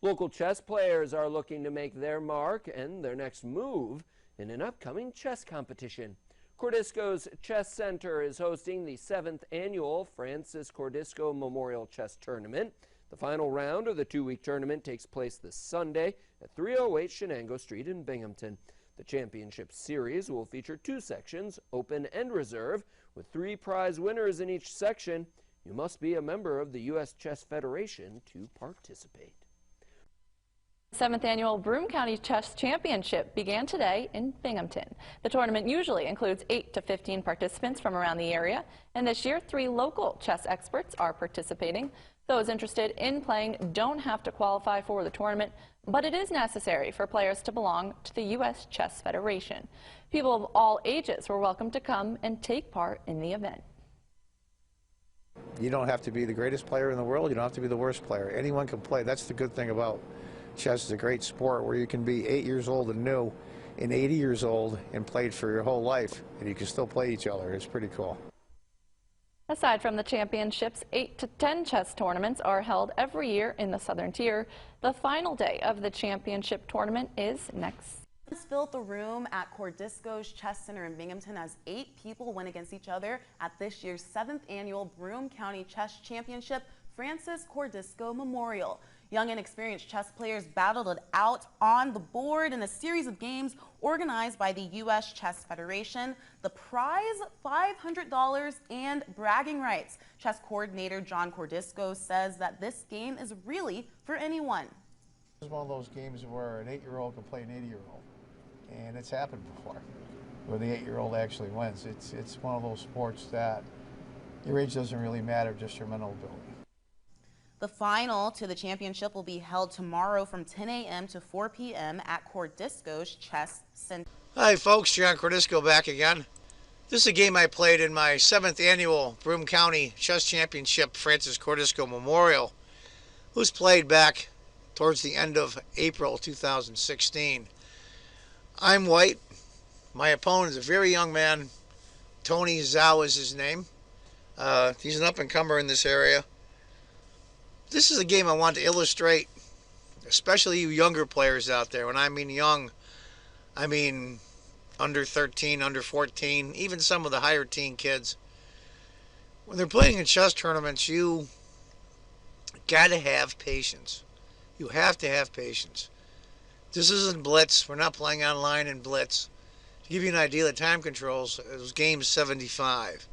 Local chess players are looking to make their mark and their next move in an upcoming chess competition. Cordisco's Chess Center is hosting the 7th annual Francis Cordisco Memorial Chess Tournament. The final round of the two-week tournament takes place this Sunday at 308 Shenango Street in Binghamton. The championship series will feature two sections, Open and Reserve, with 3 prize winners in each section. You must be a member of the U.S. Chess Federation to participate. The 7th annual Broome County Chess Championship began today in Binghamton. The tournament usually includes 8 to 15 participants from around the area, and this year 3 local chess experts are participating. Those interested in playing don't have to qualify for the tournament, but it is necessary for players to belong to the U.S. Chess Federation. People of all ages were welcome to come and take part in the event. You don't have to be the greatest player in the world. You don't have to be the worst player. Anyone can play. That's the good thing about chess. Is a great sport where you can be 8 years old and new and 80 years old and played for your whole life, and you can still play each other. It's pretty cool. Aside from the championships, 8 to 10 chess tournaments are held every year in the Southern Tier. The final day of the championship tournament is next. Filled the room at Cordisco's Chess Center in Binghamton as 8 people went against each other at this year's 7th annual Broome County Chess Championship Francis Cordisco Memorial. Young and experienced chess players battled it out on the board in a series of games organized by the U.S. Chess Federation. The prize, $500 and bragging rights. Chess coordinator John Cordisco says that this game is really for anyone. This is one of those games where an 8-year-old can play an 80-year-old, and it's happened before, where the 8-year-old actually wins. It's one of those sports that your age doesn't really matter, just your mental ability. The final to the championship will be held tomorrow from 10 a.m. to 4 p.m. at Cordisco's Chess Center. Hi folks, John Cordisco back again. This is a game I played in my 7th annual Broome County Chess Championship Francis Cordisco Memorial. It was played back towards the end of April 2016. I'm white. My opponent is a very young man. Zhou is his name. He's an up-and-comer in this area. This is a game I want to illustrate, especially you younger players out there. When I mean young, I mean under 13, under 14, even some of the higher teen kids. When they're playing in chess tournaments, you gotta have patience. You have to have patience. This isn't Blitz. We're not playing online in Blitz. To give you an idea, the time controls, it was game 75,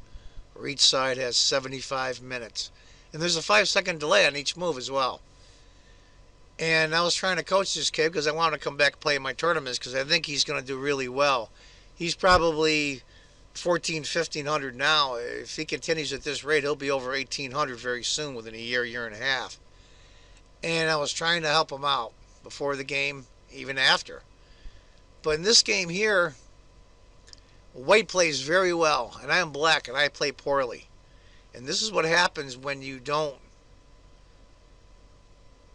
where each side has 75 minutes. And there's a 5-second delay on each move as well. And I was trying to coach this kid because I want to come back and play in my tournaments because I think he's going to do really well. He's probably 1,500 now. If he continues at this rate, he'll be over 1,800 very soon, within a year, year and a half. And I was trying to help him out before the game, even after. But in this game here, white plays very well, and I am black, and I play poorly. And this is what happens when you don't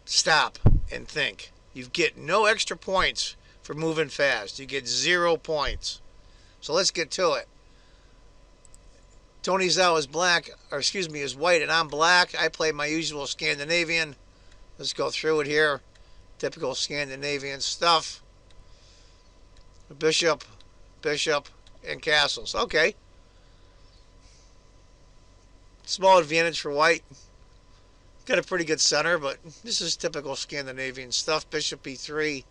stop and think. You get no extra points for moving fast. You get 0 points. So let's get to it. Zhou is black, or excuse me, is white, and I'm black. I play my usual Scandinavian. Let's go through it here. Typical Scandinavian stuff. Bishop, bishop, and castles. Okay. Small advantage for white. Got a pretty good center, but this is typical Scandinavian stuff. Bishop e3.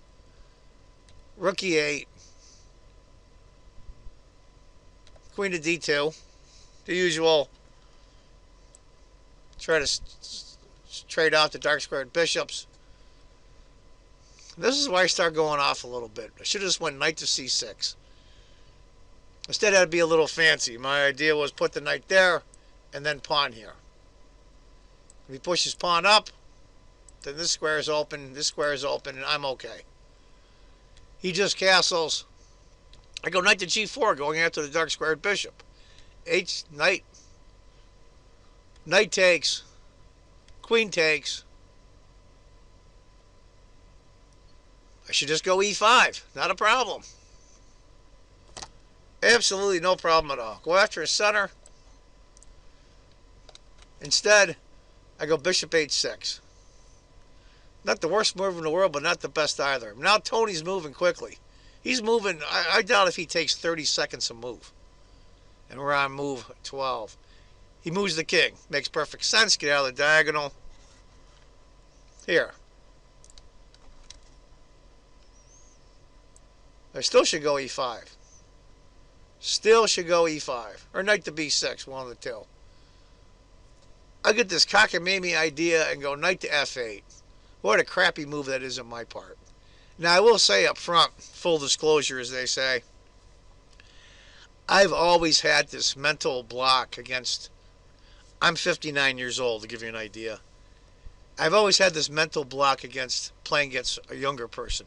Rook e8. Queen to d2. The usual. Try to trade off the dark squared bishops. This is where I start going off a little bit. I should have just went knight to c6. Instead, I'd be a little fancy. My idea was put the knight there and then pawn here. If he pushes pawn up, then this square is open, and I'm okay. He just castles. I go knight to g4, going after the dark squared bishop. H, knight. Knight takes. Queen takes. I should just go e5. Not a problem. Absolutely no problem at all. Go after his center. Instead, I go bishop h6. Not the worst move in the world, but not the best either. Now Tony's moving quickly. He's moving. I doubt if he takes 30 seconds to move. And we're on move 12. He moves the king. Makes perfect sense. Get out of the diagonal. Here. I still should go e5. Still should go e5. Or knight to b6, one of the two. I get this cockamamie idea and go knight to f8. What a crappy move that is on my part. Now, I will say up front, full disclosure, as they say, I've always had this mental block against... I'm 59 years old, to give you an idea. I've always had this mental block against playing against a younger person.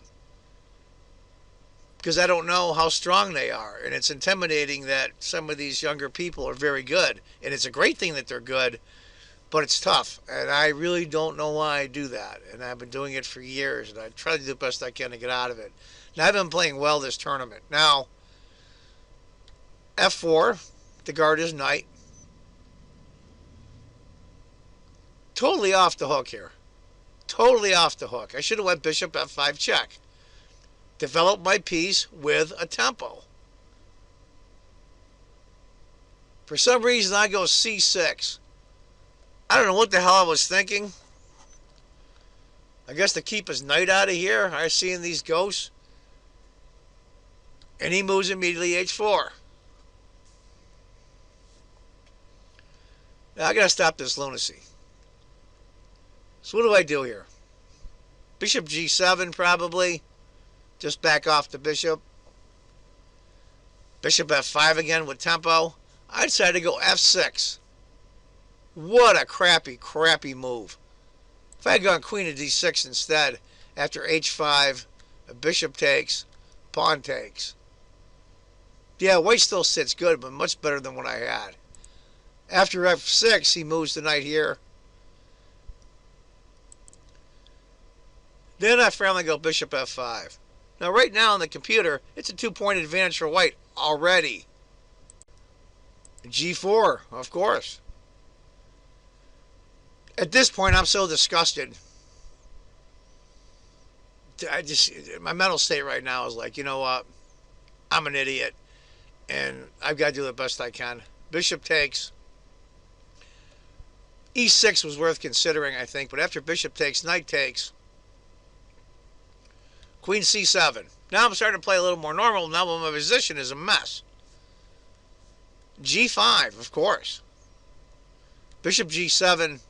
Because I don't know how strong they are. And it's intimidating that some of these younger people are very good. And it's a great thing that they're good, but it's tough. And I really don't know why I do that. And I've been doing it for years. And I try to do the best I can to get out of it. Now, I've been playing well this tournament. Now, f4, to guard his knight. Totally off the hook here. Totally off the hook. I should have went bishop f5 check. Develop my piece with a tempo. For some reason, I go c6. I don't know what the hell I was thinking. I guess to keep his knight out of here. I'm seeing these ghosts. And he moves immediately h4. Now, I got to stop this lunacy. So what do I do here? Bishop g7 probably. Just back off the bishop. Bishop f5 again with tempo. I decided to go f6. What a crappy, crappy move. If I had gone queen to d6 instead, after h5, a bishop takes, pawn takes. Yeah, white still sits good, but much better than what I had. After f6, he moves the knight here. Then I finally go bishop f5. Now, right now on the computer, it's a 2-point advantage for white already. g4, of course. At this point, I'm so disgusted. My mental state right now is like, you know what? I'm an idiot, and I've got to do the best I can. Bishop takes. e6 was worth considering, I think, but after bishop takes, knight takes. Queen c7. Now I'm starting to play a little more normal. Now my position is a mess. g5, of course. Bishop g7.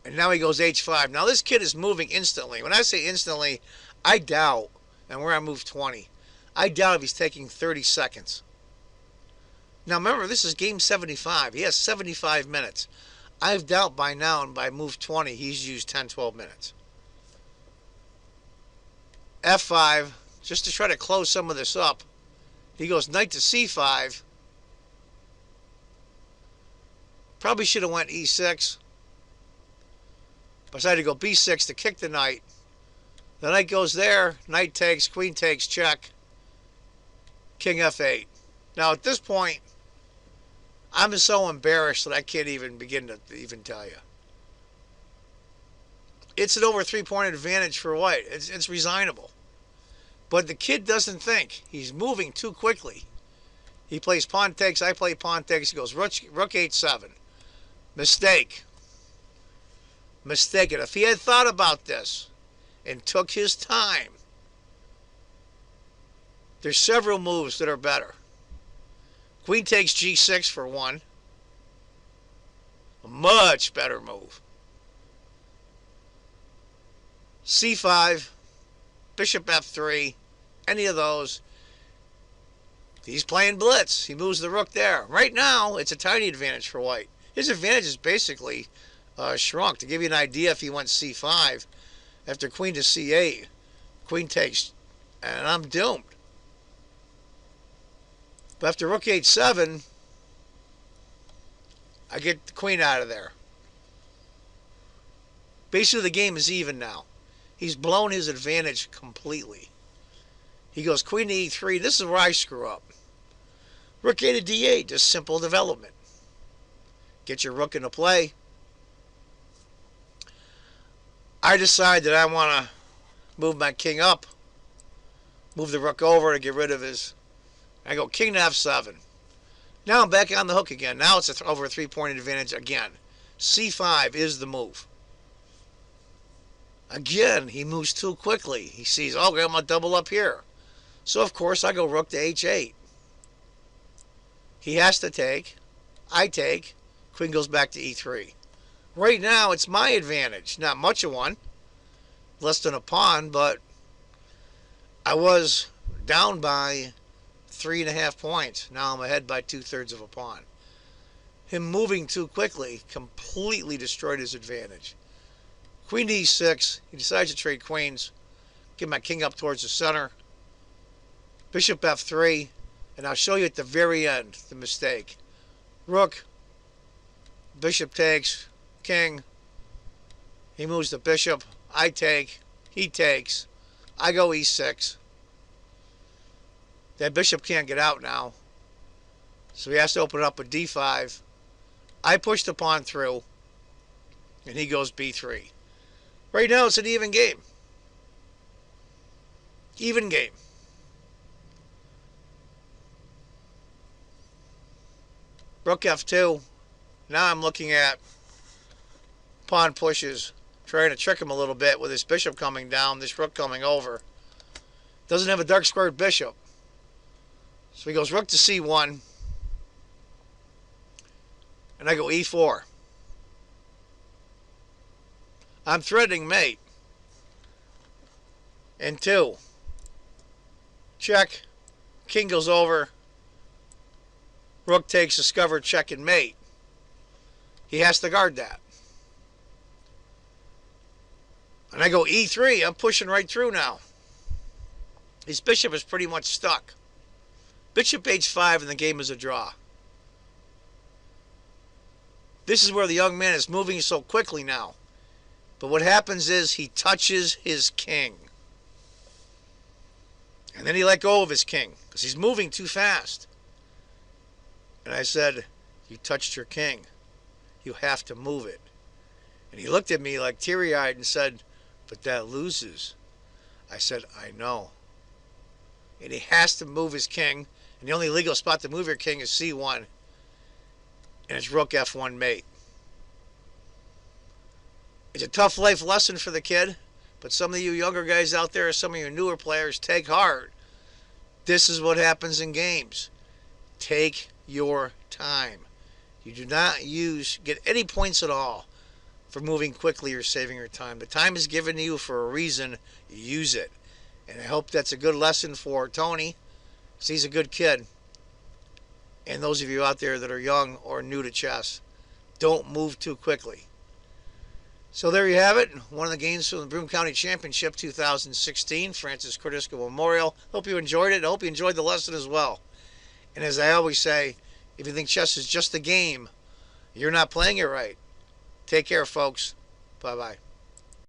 And now he goes h5. Now this kid is moving instantly. When I say instantly, I doubt, and we're on move 20, I doubt if he's taking 30 seconds. Now remember, this is game 75. He has 75 minutes. I doubt by now, and by move 20, he's used 10, 12 minutes. f5, just to try to close some of this up. He goes knight to c5. Probably should have went e6. Decided to go b6 to kick the knight. The knight goes there. Knight takes, queen takes, check. King f8. Now at this point, I'm so embarrassed that I can't even begin to even tell you. It's an over 3-point advantage for white. It's resignable. But the kid doesn't think. He's moving too quickly. He plays pawn takes. I play pawn takes. He goes rook h7. Mistake. Mistake. And if he had thought about this and took his time, there's several moves that are better. Queen takes g6 for one. A much better move. c5, bishop f3, any of those. He's playing blitz. He moves the rook there. Right now, it's a tiny advantage for white. His advantage is basically shrunk. To give you an idea, if he went c5, after queen to c8, queen takes, and I'm doomed. But after rook h7, I get the queen out of there. Basically, the game is even now. He's blown his advantage completely. He goes queen to e3. This is where I screw up. Rook a to d8, just simple development. Get your rook into play. I decide that I want to move my king up, move the rook over to get rid of his. I go king to f7. Now I'm back on the hook again. Now it's over a 3-point advantage again. c5 is the move. Again, he moves too quickly. He sees, oh, I'm going to double up here. So, of course, I go rook to h8. He has to take. I take. Queen goes back to e3. Right now, it's my advantage. Not much of one. Less than a pawn, but I was down by 3.5 points. Now I'm ahead by 2/3 of a pawn. Him moving too quickly completely destroyed his advantage. Queen to e6. He decides to trade queens. Get my king up towards the center. Bishop f3. And I'll show you at the very end the mistake. Rook. Bishop takes. King. He moves the bishop. I take. He takes. I go e6. That bishop can't get out now. So he has to open it up with d5. I push the pawn through. And he goes b3. Right now it's an even game. Even game. Rook f2. Now I'm looking at pawn pushes. Trying to trick him a little bit with his bishop coming down, this rook coming over. Doesn't have a dark squared bishop. So he goes rook to c1. And I go e4. I'm threatening mate. And 2. Check. King goes over. Rook takes, discover, check, and mate. He has to guard that. And I go e3. I'm pushing right through now. His bishop is pretty much stuck. Bishop h5 and the game is a draw. This is where the young man is moving so quickly now. But what happens is he touches his king. And then he let go of his king because he's moving too fast. And I said, you touched your king. You have to move it. And he looked at me like teary-eyed and said, but that loses. I said, I know. And he has to move his king. And the only legal spot to move your king is c1. And it's rook f1 mate. It's a tough life lesson for the kid. But some of you younger guys out there, some of you newer players, take heart. This is what happens in games. Take your time. You do not get any points at all for moving quickly or saving your time. The time is given to you for a reason. Use it. And I hope that's a good lesson for Tony, because he's a good kid. And those of you out there that are young or new to chess, don't move too quickly. So there you have it. One of the games from the Broome County Championship 2016, Francis Cordisco Memorial. Hope you enjoyed it. I hope you enjoyed the lesson as well. And as I always say, if you think chess is just a game, you're not playing it right. Take care, folks. Bye-bye.